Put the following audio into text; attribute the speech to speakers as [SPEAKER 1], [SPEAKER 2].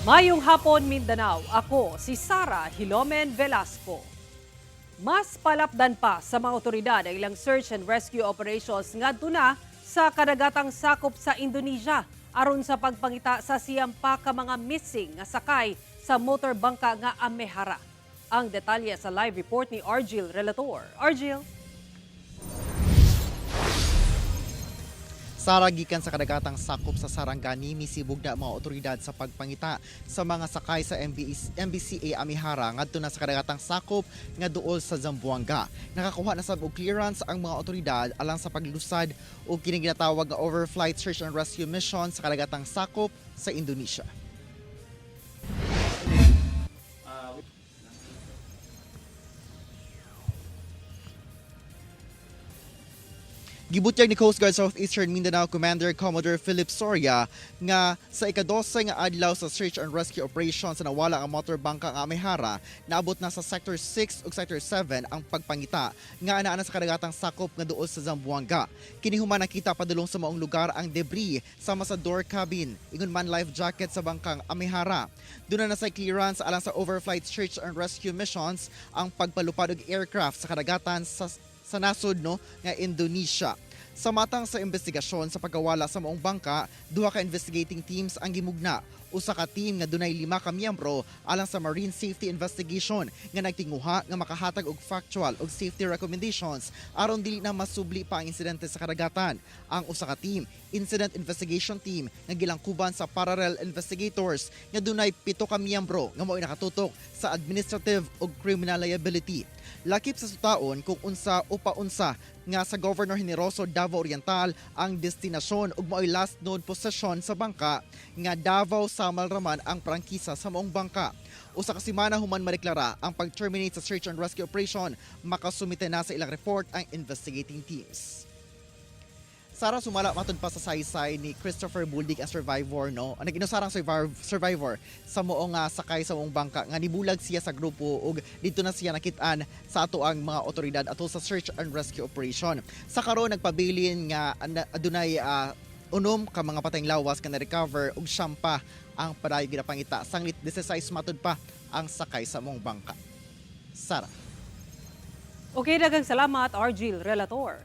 [SPEAKER 1] Mayong hapon, Mindanao. Ako si Sara Hilomen Velasco. Mas palapdan pa sa mga otoridad ang ilang search and rescue operations ngadto na sa kadagatang sakop sa Indonesia aron sa pagpangita sa siyam pa ka mga missing nga sakay sa motor bangka nga Amehara. Ang detalye sa live report ni Argil Relator. Argil.
[SPEAKER 2] Sara, gikan sa kadagatang sakop sa Sarangani, misibog na mga otoridad sa pagpangita sa mga sakay sa MBCA Amihara ngadto na sa kadagatang sakop nga duol sa Zamboanga. Nakakuha na sab og clearance ang mga otoridad alang sa paglusad o kining ginatawag nga overflight search and rescue mission sa kadagatang sakop sa Indonesia. Gibutyag ni Coast Guard Southeastern Mindanao Commander Commodore Philip Soria nga sa ika-12 nga adlaw sa search and rescue operations sa nawala ang motor bangka nga Amehara, naabot na sa Sector 6 ug Sector 7 ang pagpangita nga anaa sa kadagatang sakop nga duol sa Zamboanga. Kini human nakita padulong sa maong lugar ang debris sama sa door cabin, ingon man life jacket sa bangkang Amehara. Doon na sa clearance alang sa overflight search and rescue missions ang pagpalupad og aircraft sa kadagatan sa nasod nga Indonesia. Sa matang sa investigasyon sa pagkawala sa maong bangka, duha ka investigating teams ang gimugna. Usa ka team nga dunay 5 ka miyembro alang sa Marine Safety Investigation nga nagtinguha nga makahatag og factual ug safety recommendations aron dili na masubli pa ang insidente sa kadagatan. Ang usa ka team, Incident Investigation Team, nga gilangkuban sa Parallel Investigators nga dunay 7 ka miyembro nga mao'y nakatutok sa administrative ug criminal liability. Lakip sa sutaon kung unsa o paunsa nga sa Governor Generoso Davao Oriental ang destinasyon ug mao'y last known possession sa bangka nga Davao Samal raman ang prangkisa sa maong bangka. Usa ka semana human madeklara ang pag-terminate sa search and rescue operation, makasumite na sa ilang report ang investigating teams. Sara, sumala matod pa sa saysay ni Christopher Buldig ang survivor, no? Ang nag-inusarang survivor sa moong sakay sa moong bangka nga nibulag siya sa grupo ug dito na siya nakitaan sa ato ang mga otoridad ato sa search and rescue operation. Sa karon nagpabilin nga adunay unom ka mga patayng lawas nga na-recover ug siyampa ang padayon ginapangita. Sanglit 16 matod pa ang sakay sa moong bangka. Sara.
[SPEAKER 1] Okay, daghang salamat, Argil Relator.